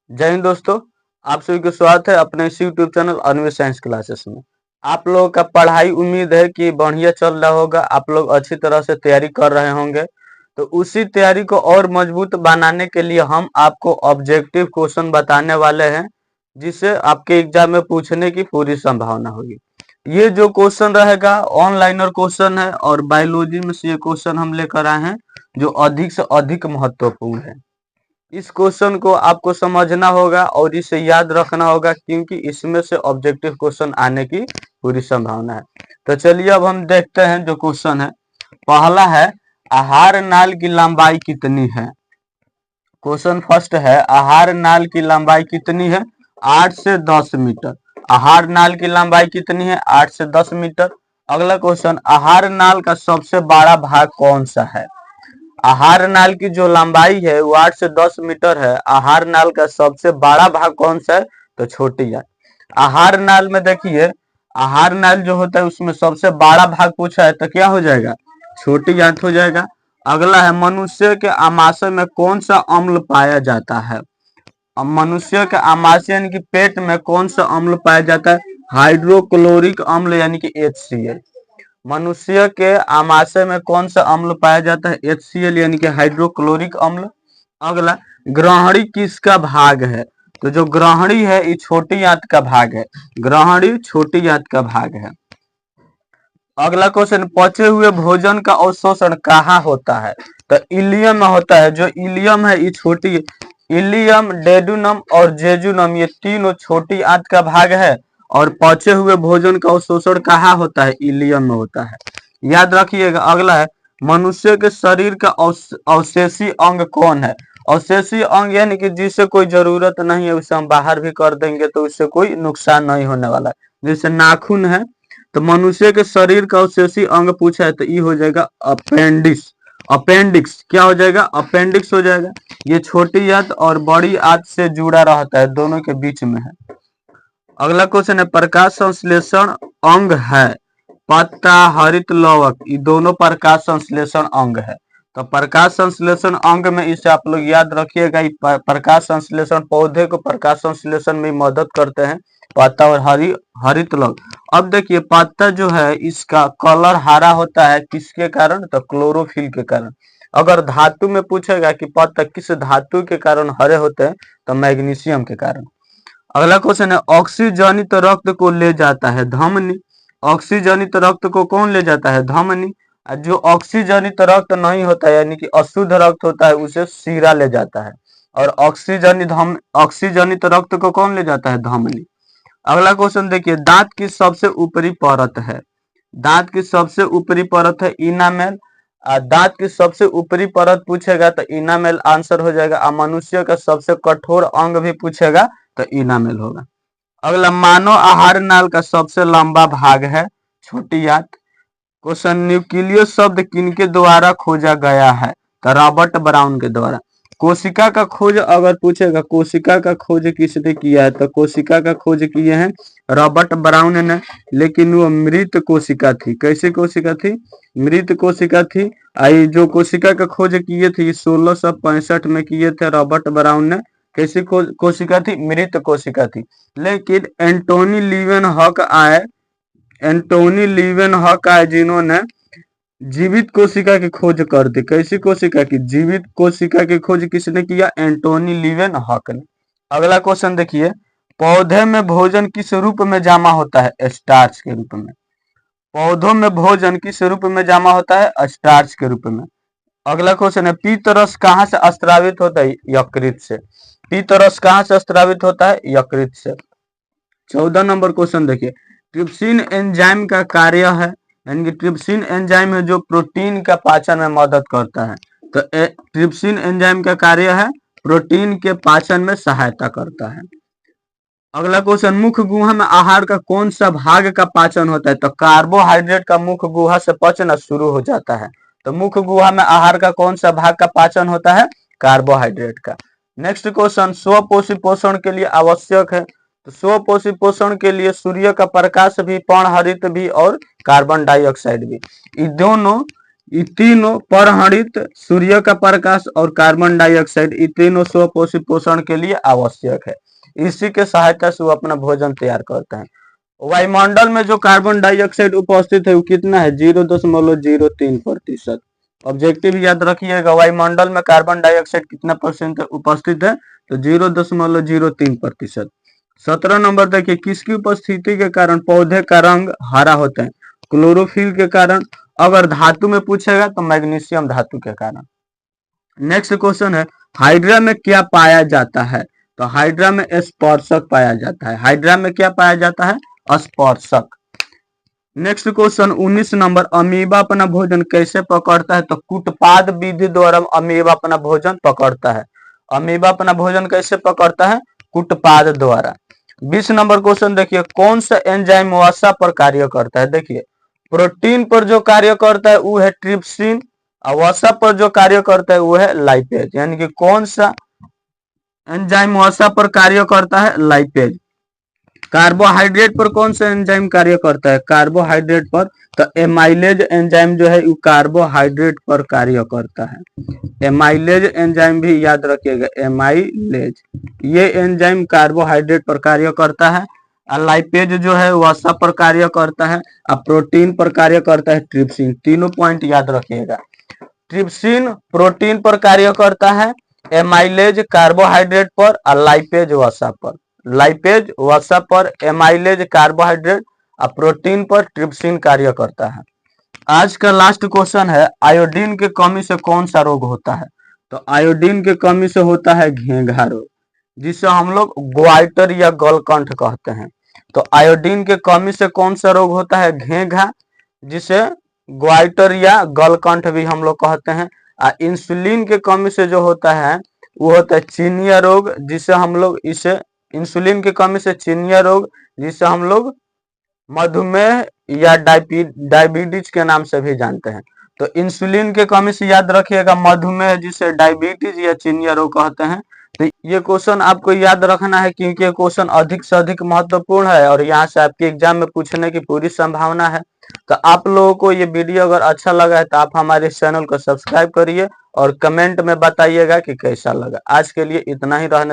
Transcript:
जय हिंद दोस्तों। आप सभी का स्वागत है अपने इस YouTube channel Anvesh science classes में। आप लोगों का पढ़ाई उम्मीद है कि बढ़िया चल रहा होगा, आप लोग अच्छी तरह से तैयारी कर रहे होंगे। तो उसी तैयारी को और मजबूत बनाने के लिए हम आपको ऑब्जेक्टिव क्वेश्चन बताने वाले हैं, जिसे आपके एग्जाम में पूछने की पूरी संभावना होगी। ये जो क्वेश्चन रहेगा ऑनलाइनर क्वेश्चन है और बायोलॉजी में से ये क्वेश्चन हम लेकर आए हैं जो अधिक से अधिक महत्वपूर्ण है। इस क्वेश्चन को आपको समझना होगा और इसे याद रखना होगा, क्योंकि इसमें से ऑब्जेक्टिव क्वेश्चन आने की पूरी संभावना है। तो चलिए अब हम देखते हैं जो क्वेश्चन है। पहला है, आहार नाल की लंबाई कितनी है। क्वेश्चन फर्स्ट है, आहार नाल की लंबाई कितनी है? 8 से 10 मीटर। आहार नाल की लंबाई कितनी है? 8 से 10 मीटर। अगला क्वेश्चन, आहार नाल का सबसे बड़ा भाग कौन सा है? आहार नाल की जो लंबाई है वो 8 से 10 मीटर है। आहार नाल का सबसे बड़ा भाग कौन सा है? तो छोटी आंत। आहार नाल में देखिए, आहार नाल जो होता है उसमें सबसे बड़ा भाग पूछा है तो क्या हो जाएगा? छोटी आंत हो जाएगा। अगला है, मनुष्य के आमाशय में कौन सा अम्ल पाया जाता है? अब मनुष्य के आमाशय यानी कि पेट में कौन सा अम्ल पाया जाता है? हाइड्रोक्लोरिक अम्ल यानी कि HCl। मनुष्य के आमाशय में कौन सा अम्ल पाया जाता है? HCl यानी कि हाइड्रोक्लोरिक अम्ल। अगला, ग्रहणी किसका भाग है? तो जो ग्रहणी है ये छोटी आंत का भाग है। ग्रहणी छोटी आंत का भाग है। अगला क्वेश्चन, पचे हुए भोजन का अवशोषण कहाँ होता है? तो इलियम में होता है। जो इलियम है ये छोटी, इलियम, डेडुनम और जेजुनम ये तीनों छोटी आंत का भाग है। और पचे हुए भोजन का अवशोषण कहाँ होता है? इलियम में होता है। याद रखिएगा। अगला है, मनुष्य के शरीर का अवशेषी अंग कौन है? अवशेषी अंग यानी कि जिससे कोई जरूरत नहीं है उसे हम बाहर भी कर देंगे तो उससे कोई नुकसान नहीं होने वाला है। जैसे नाखून है, तो मनुष्य के शरीर का अवशेषी अंग पूछा है तो ये हो जाएगा अपेंडिक्स। अपेंडिक्स क्या हो जाएगा? अपेंडिक्स हो जाएगा। ये छोटी आंत और बड़ी आंत से जुड़ा रहता है, दोनों के बीच में है। अगला क्वेश्चन है, प्रकाश संश्लेषण अंग है। पत्ता, हरित लवक ये दोनों प्रकाश संश्लेषण अंग है। तो प्रकाश संश्लेषण अंग में इसे आप लोग याद रखिएगा। प्रकाश संश्लेषण पौधे को प्रकाश संश्लेषण में मदद करते हैं, पत्ता और हरित लवक। अब देखिए, पत्ता जो है इसका कलर हरा होता है, किसके कारण? तो क्लोरोफिल के कारण। अगर धातु में पूछेगा कि पत्ता किस धातु के कारण हरे होते हैं, तो मैग्नीशियम के कारण। अगला क्वेश्चन है, ऑक्सीजनित रक्त को ले जाता है धमनी। ऑक्सीजनित रक्त को कौन ले जाता है? धमनी। जो ऑक्सीजनित रक्त नहीं होता है यानी कि अशुद्ध रक्त होता है उसे सीरा ले जाता है। और ऑक्सीजनित रक्त को कौन ले जाता है? धमनी। अगला क्वेश्चन देखिए, दांत की सबसे ऊपरी परत है। दांत की सबसे ऊपरी परत है इनामेल। दांत की सबसे ऊपरी परत पूछेगा तो इनामेल आंसर हो जाएगा। मनुष्य का सबसे कठोर अंग भी पूछेगा तो इनामेल होगा। अगला, मानव आहार नाल का सबसे लंबा भाग है छोटी आंत। क्वेश्चन, न्यूक्लियस शब्द किनके द्वारा खोजा गया है? तो रॉबर्ट ब्राउन के द्वारा। कोशिका का खोज अगर पूछेगा, कोशिका का खोज किसने किया है? तो कोशिका का खोज किए हैं रॉबर्ट ब्राउन ने, लेकिन वो मृत कोशिका थी। कैसी कोशिका थी? मृत कोशिका थी। आई जो कोशिका का खोज किए थे 1665 में किए थे रॉबर्ट ब्राउन ने। कैसी कोशिका थी? मृत कोशिका थी। लेकिन एंटोनी लीवेन हॉक आए जिन्होंने जीवित कोशिका की खोज कर दी। कैसी कोशिका की? जीवित कोशिका की खोज किसने किया? एंटोनी लीवेन हॉक ने। अगला क्वेश्चन देखिए, पौधे में भोजन किस रूप में जमा होता है? स्टार्च के रूप में। पौधों में भोजन किस रूप में जमा होता है? स्टार्च के रूप में। अगला क्वेश्चन है, पीतरस कहाँ से स्रावित होता है? यकृत से। पीतरस कहाँ से स्रावित होता है? यकृत से। 14 नंबर क्वेश्चन देखिए, ट्रिप्सिन एंजाइम का कार्य है, यानी कि ट्रिप्सिन एंजाइम है जो प्रोटीन का पाचन में मदद करता है। तो ट्रिप्सिन एंजाइम का कार्य है प्रोटीन के पाचन में सहायता करता है। अगला क्वेश्चन, मुख्य गुहा में आहार का कौन सा भाग का पाचन होता है? तो कार्बोहाइड्रेट का मुख्य गुहा से पचना शुरू हो जाता है। तो मुख्य गुहा में आहार का कौन सा भाग का पाचन होता है? कार्बोहाइड्रेट का। नेक्स्ट क्वेश्चन, स्वपोषी पोषण के लिए आवश्यक है। तो स्वपोषी पोषण के लिए सूर्य का प्रकाश भी, पर्णहरित भी और कार्बन डाइऑक्साइड भी, ये तीनों परहरित, सूर्य का प्रकाश और कार्बन डाइऑक्साइड, ये तीनों स्वपोषी पोषण के लिए आवश्यक है। इसी के सहायता से वो अपना भोजन तैयार करते हैं। वायुमंडल में जो कार्बन डाइऑक्साइड उपस्थित है वो कितना है? 0.03%। ऑब्जेक्टिव याद रखिएगा, वायुमंडल में कार्बन डाइऑक्साइड कितना परसेंट उपस्थित है? तो 0.03%। 17 नंबर देखिए, किसकी उपस्थिति के कारण पौधे का रंग हरा होता है? क्लोरोफिल के कारण। अगर धातु में पूछेगा तो मैग्नीशियम धातु के कारण। नेक्स्ट क्वेश्चन है, हाइड्रा में क्या पाया जाता है? तो हाइड्रा में स्पर्शक पाया जाता है। हाइड्रा में क्या पाया जाता है? स्पर्शक। नेक्स्ट क्वेश्चन 19 नंबर, अमीबा अपना भोजन कैसे पकड़ता है? तो कुटपाद विधि द्वारा अमीबा अपना भोजन पकड़ता है। अमीबा अपना भोजन कैसे पकड़ता है? कुटपाद द्वारा। 20 नंबर क्वेश्चन देखिए, कौन सा एंजाइम वसा पर कार्य करता है? देखिए, प्रोटीन पर जो कार्य करता है वो है ट्रिप्सिन, और वसा पर जो कार्य करता है वो है लाइपेज। यानी कि कौन सा एंजाइम वसा पर कार्य करता है? लाइपेज। कार्बोहाइड्रेट पर कौन सा एंजाइम कार्य करता है? कार्बोहाइड्रेट पर। तो एमाइलेज एंजाइम जो है वो कार्बोहाइड्रेट पर कार्य करता है। एमाइलेज एंजाइम भी याद रखिएगा, एमाइलेज, ये एंजाइम कार्बोहाइड्रेट पर कार्य करता है। लाइपेज जो है वसा पर कार्य करता है, और प्रोटीन पर कार्य करता है ट्रिप्सिन। तीनों पॉइंट याद रखिएगा। ट्रिप्सिन प्रोटीन पर कार्य करता है, एमाइलेज कार्बोहाइड्रेट पर, और लाइपेज वसा पर। लाइपेज वसा पर, एमाइलेज कार्बोहाइड्रेट, और प्रोटीन पर ट्रिप्सिन कार्य करता है। आज का लास्ट क्वेश्चन है, आयोडीन की कमी से कौन सा रोग होता है? तो आयोडीन की कमी से होता है घेंघा रोग, जिसे हम लोग ग्वाइटर या गलकंठ कहते हैं। तो आयोडीन की कमी से कौन सा रोग होता है? घेंघा, जिसे ग्वाइटर या गलकंठ भी हम लोग कहते हैं। इंसुलिन की कमी से जो होता है वो होता है चिनिया रोग, जिसे हम लोग इसे इंसुलिन की कमी से चिनिया रोग, जिसे हम लोग मधुमेह या डायबिटीज के नाम से भी जानते हैं। तो इंसुलिन की कमी से याद रखिएगा मधुमेह, जिसे डायबिटीज या चिनिया रोग कहते हैं। तो ये क्वेश्चन आपको याद रखना है, क्योंकि ये क्वेश्चन अधिक से अधिक महत्वपूर्ण है और यहाँ से आपके एग्जाम में पूछने की पूरी संभावना है। तो आप लोगों को ये वीडियो अगर अच्छा लगा है तो आप हमारे चैनल को सब्सक्राइब करिए और कमेंट में बताइएगा कि कैसा लगा। आज के लिए इतना ही रहने